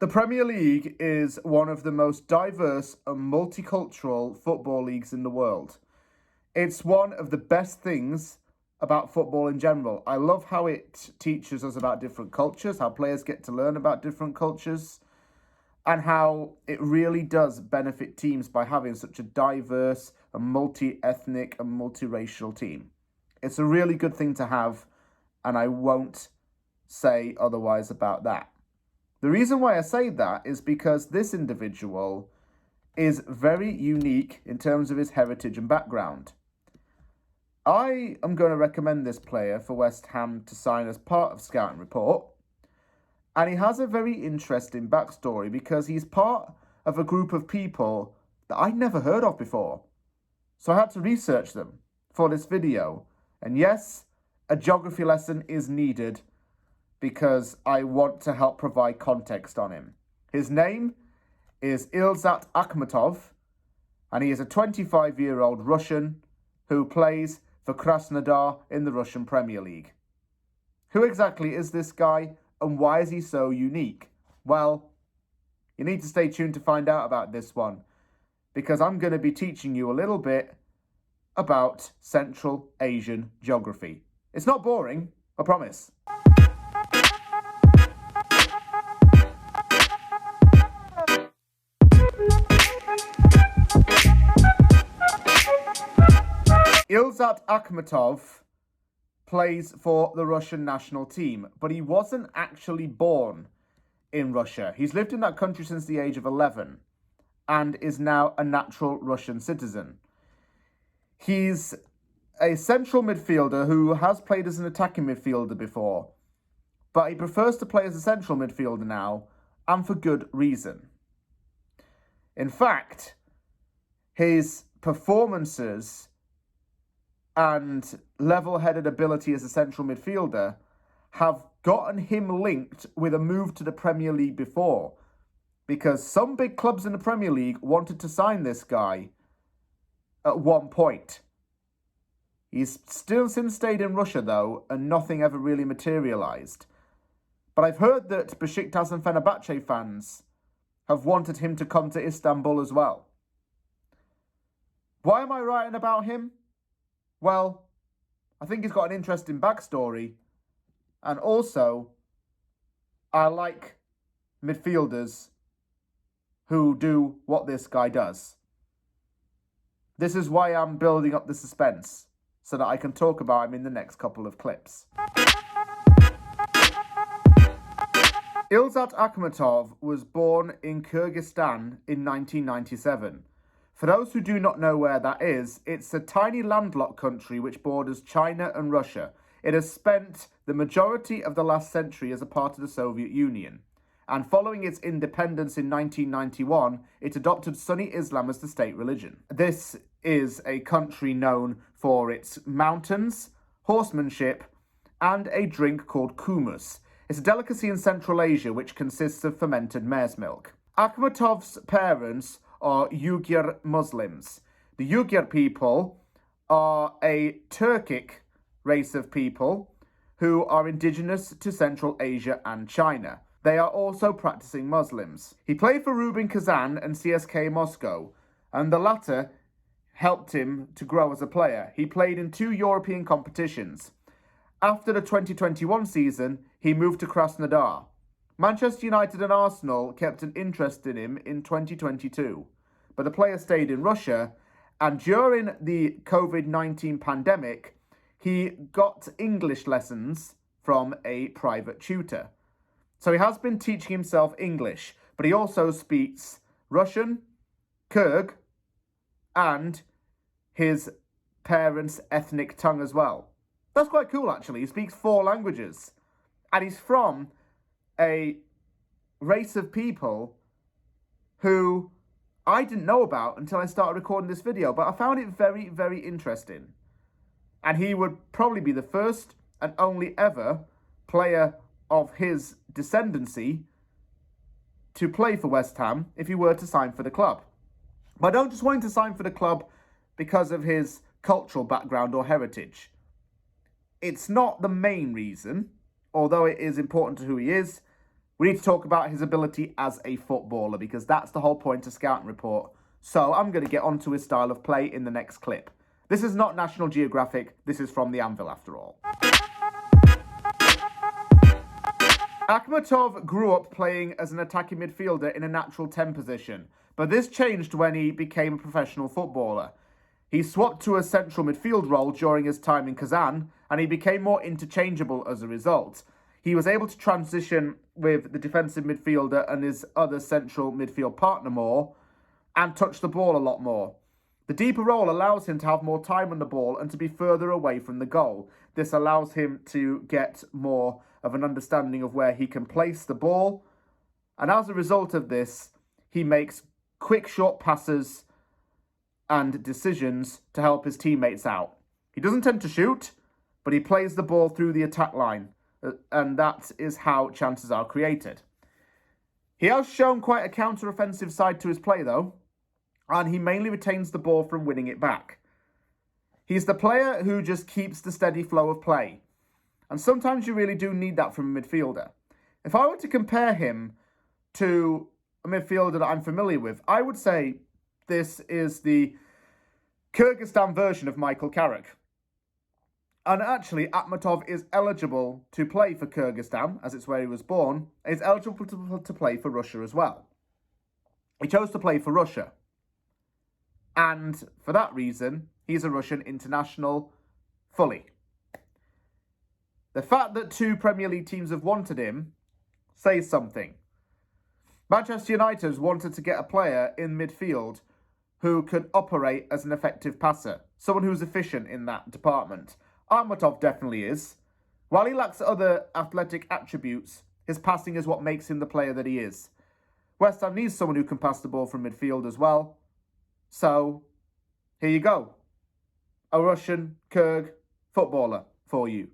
The Premier League is one of the most diverse and multicultural football leagues in the world. It's one of the best things about football in general. I love how it teaches us about different cultures, how players get to learn about different cultures, and how it really does benefit teams by having such a diverse and multi-ethnic and multiracial team. It's a really good thing to have, and I won't say otherwise about that. The reason why I say that is because this individual is very unique in terms of his heritage and background. I am going to recommend this player for West Ham to sign as part of Scouting Report. And he has a very interesting backstory because he's part of a group of people that I'd never heard of before. So I had to research them for this video. And yes, a geography lesson is needed because I want to help provide context on him. His name is Ilzat Akhmetov, and he is a 25-year-old Russian who plays for Krasnodar in the Russian Premier League. Who exactly is this guy, and why is he so unique? Well, you need to stay tuned to find out about this one, because I'm going to be teaching you a little bit about Central Asian geography. It's not boring, I promise. Ilzat Akhmetov plays for the Russian national team, but he wasn't actually born in Russia. He's lived in that country since the age of 11 and is now a natural Russian citizen. He's a central midfielder who has played as an attacking midfielder before, but he prefers to play as a central midfielder now, and for good reason. In fact, his performances and level-headed ability as a central midfielder have gotten him linked with a move to the Premier League before, because some big clubs in the Premier League wanted to sign this guy at one point. He's still since stayed in Russia though, and nothing ever really materialised. But I've heard that Besiktas and Fenerbahce fans have wanted him to come to Istanbul as well. Why am I writing about him? Well, I think he's got an interesting backstory, and also I like midfielders who do what this guy does. This is why I'm building up the suspense, so that I can talk about him in the next couple of clips. Ilzat Akhmetov was born in Kyrgyzstan in 1997. For those who do not know where that is, it's a tiny landlocked country which borders China and Russia. It has spent the majority of the last century as a part of the Soviet Union. And following its independence in 1991, it adopted Sunni Islam as the state religion. This is a country known for its mountains, horsemanship, and a drink called kumus. It's a delicacy in Central Asia which consists of fermented mare's milk. Akhmetov's parents are Uyghur Muslims. The Uyghur people are a Turkic race of people who are indigenous to Central Asia and China. They are also practicing Muslims. He played for Rubin Kazan and CSKA Moscow, and the latter helped him to grow as a player. He played in 2 European competitions. After the 2021 season, he moved to Krasnodar. Manchester United and Arsenal kept an interest in him in 2022, but the player stayed in Russia, and during the COVID-19 pandemic, he got English lessons from a private tutor. So he has been teaching himself English, but he also speaks Russian, Kyrgyz, and his parents' ethnic tongue as well. That's quite cool, actually. He speaks 4 languages, and he's from a race of people who I didn't know about until I started recording this video, but I found it very, very interesting. And he would probably be the first and only ever player of his descendancy to play for West Ham if he were to sign for the club. But I don't just want him to sign for the club because of his cultural background or heritage. It's not the main reason, although it is important to who he is. We need to talk about his ability as a footballer, because that's the whole point of Scouting Report. So I'm going to get onto his style of play in the next clip. This is not National Geographic, this is from the Anvil after all. Akhmetov grew up playing as an attacking midfielder in a natural 10 position, but this changed when he became a professional footballer. He swapped to a central midfield role during his time in Kazan, and he became more interchangeable as a result. He was able to transition with the defensive midfielder and his other central midfield partner more, and touch the ball a lot more. The deeper role allows him to have more time on the ball and to be further away from the goal. This allows him to get more of an understanding of where he can place the ball. And as a result of this, he makes quick short passes and decisions to help his teammates out. He doesn't tend to shoot, but he plays the ball through the attack line. And that is how chances are created. He has shown quite a counter-offensive side to his play though, and he mainly retains the ball from winning it back. He's the player who just keeps the steady flow of play. And sometimes you really do need that from a midfielder. If I were to compare him to a midfielder that I'm familiar with, I would say this is the Kyrgyzstan version of Michael Carrick. And actually, Akhmetov is eligible to play for Kyrgyzstan, as it's where he was born. He's eligible to play for Russia as well. He chose to play for Russia. And for that reason, he's a Russian international fully. The fact that 2 Premier League teams have wanted him says something. Manchester United wanted to get a player in midfield who could operate as an effective passer, someone who's efficient in that department. Akhmetov definitely is. While he lacks other athletic attributes, his passing is what makes him the player that he is. West Ham needs someone who can pass the ball from midfield as well. So, here you go. A Russian Kyrgyz footballer for you.